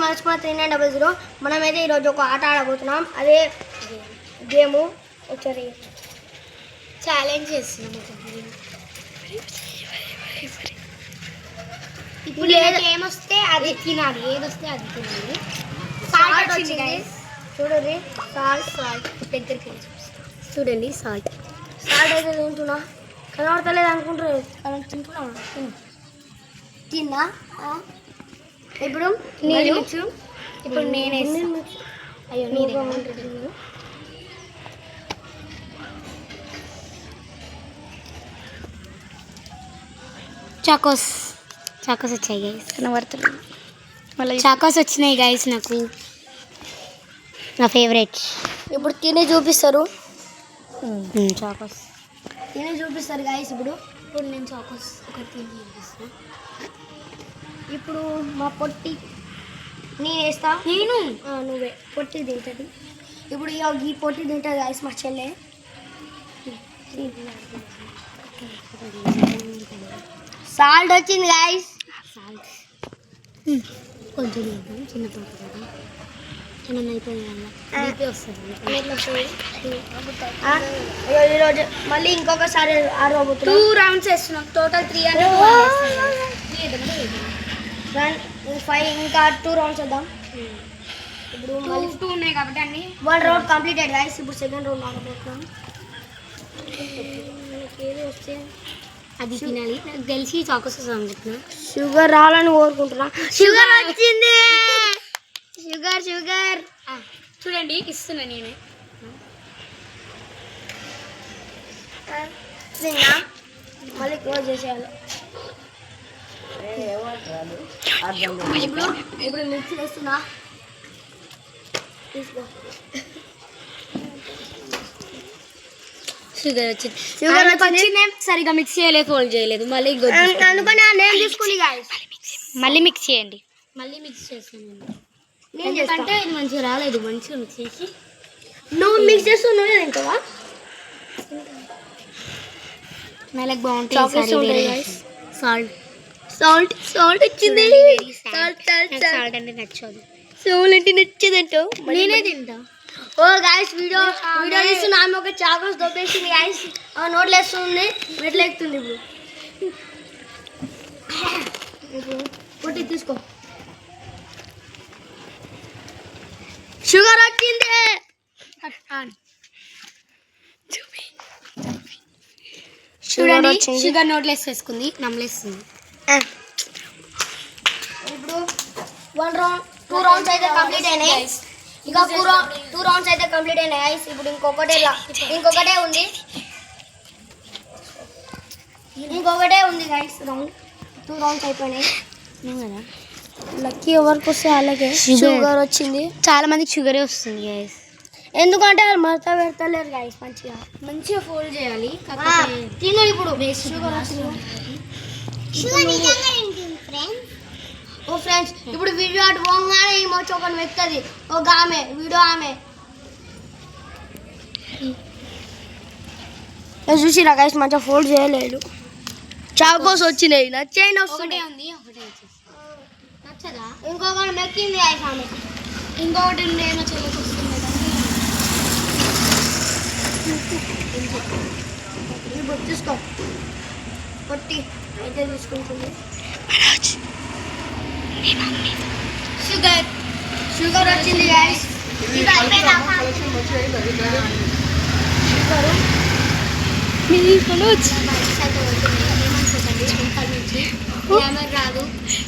మర్చిపో 3900. మనమైతే ఈరోజు ఒక ఆట ఆడబోతున్నాం. అదే గేము ఒకసారి ఛాలెంజ్ చేస్తున్నాం. ఇప్పుడు ఏమొస్తే అది తినాలి, ఏదొస్తే అది తినాలి. సాల్ట్ వచ్చింది చూడండి. సాల్ట్ దగ్గరికి చూడండి. సాల్ట్ అయితే తింటున్నా, కనబడతలేదు అనుకుంటారు. తింటున్నా తిన్నా. ఇప్పుడు నీళ్ళు. ఇప్పుడు నేనే అయ్యో నీళ్ళు చాకోస్ వచ్చాయి గైస్. కనబడుతున్నాయి మళ్ళీ చాకోస్ వచ్చినాయి గైస్. నాకు నా ఫేవరెట్. ఇప్పుడు తిని చూపిస్తారు. చాకోస్ తిని చూపిస్తారు గైస్. ఇప్పుడు నేను చాకోస్ ఒకటి తిని చూపిస్తాను. ఇప్పుడు మా పొట్టి నేను వేస్తా. నువ్వే పొట్టి తింటుంది. ఇప్పుడు ఈ పొట్టి తింటుంది గైస్ మా చెల్లె. సాల్ట్ వచ్చింది గైస్. సాల్ట్ కొంచెం చిన్న పాప కదా, ఏమన్నా అయిపోయింది వస్తుంది. ఈరోజు మళ్ళీ ఇంకొకసారి 2 rounds వేస్తున్నాం. టోటల్ 3 5 ఇంకా 2 rounds వేద్దాం. ఇప్పుడు 2 ఉన్నాయి కాబట్టి అన్ని 1 round కంప్లీటెడ్ గైస్. ఇప్పుడు సెకండ్ రౌండ్ ఆడబోతున్నాం. ఏది వస్తే అది తినాలి. నాకు తెలిసి చాకోస్ అనుకుంటున్నా. షుగర్ రావాలని కోరుకుంటున్నా. షుగర్ వచ్చింది. షుగర్ చూడండి ఇస్తున్నా నేనే. మళ్ళీ క్లోజ్ చేసేయాలి. ఇప్పుడు మిక్సీ వేస్తున్నా. తీసుకో. షుగర్ వచ్చింది. సరిగా మిక్స్ చేయలేదు, ఫోల్డ్ చేయలేదు. మళ్ళీ అనుకుని నేను తీసుకుని మళ్ళీ మిక్స్ చేయండి. మళ్ళీ మిక్స్ చేస్తాను ఎందుకంటే ఇది మంచిగా రాలేదు. మంచిగా మిక్స్ చేసి నువ్వు మిక్స్ చేస్తూ నువ్వే తింటావా? మెల్లగా బాగుంటుంది. సాల్ట్ వచ్చింది. సాల్ట్ అంటే నచ్చదు. సాల్ట్ అంటే నచ్చదంటో నేనే తింటా. ఓ గాయస్ వీడియో తీస్తున్నా. ఆమె ఒక చాకోస్ దొబ్బేసింది గాయస్. నోట్లో వేస్తుంది, మెట్లు ఎక్కుతుంది. ఇప్పుడు పొట్టి తీసుకో. షుగర్ వచ్చింది. చూడండి షుగర్ నోట్లో వేసేసుకుంది, నమ్మలేస్తుంది. ఇప్పుడు 2 rounds అయితే కంప్లీట్ అయినాయి. ఇంకా 2 rounds అయితే కంప్లీట్ అయినాయి గైస్. ఇప్పుడు ఇంకొకటే ఉంది గైస్. 2 rounds అయిపోయినాయి కదా. లక్కీ ఎవరికి వస్తే అలాగే షుగర్ వచ్చింది. చాలా మందికి షుగరే వస్తుంది గైస్. ఎందుకంటే వాళ్ళు మడత పెడతలేరు గైస్. మంచిగా ఫోల్డ్ చేయాలి. తిను. ఇప్పుడు షుగర్ వచ్చింది. ఓ ఫ్రెండ్స్ ఇప్పుడు వీడియో అటు పోగానే ఏమొచ్చి ఒకటి వెళ్తుంది. ఒక ఆమె వీడియో ఆమె చూసిరా గైస్. మంచిగా ఫోల్డ్ చేయలేదు. చాకోస్ వచ్చినాయి. నచ్చేయండి వస్తుంది. నచ్చదా? ఇంకొకటి మెక్కింది గైస్. ఆమె ఇంకొకటి ఏమో చెల్లెకి వస్తుంది. ఇప్పుడు తీసుకో. పొట్టి అయితే తీసుకుంటుంది. షుగర్ వచ్చింది గైస్.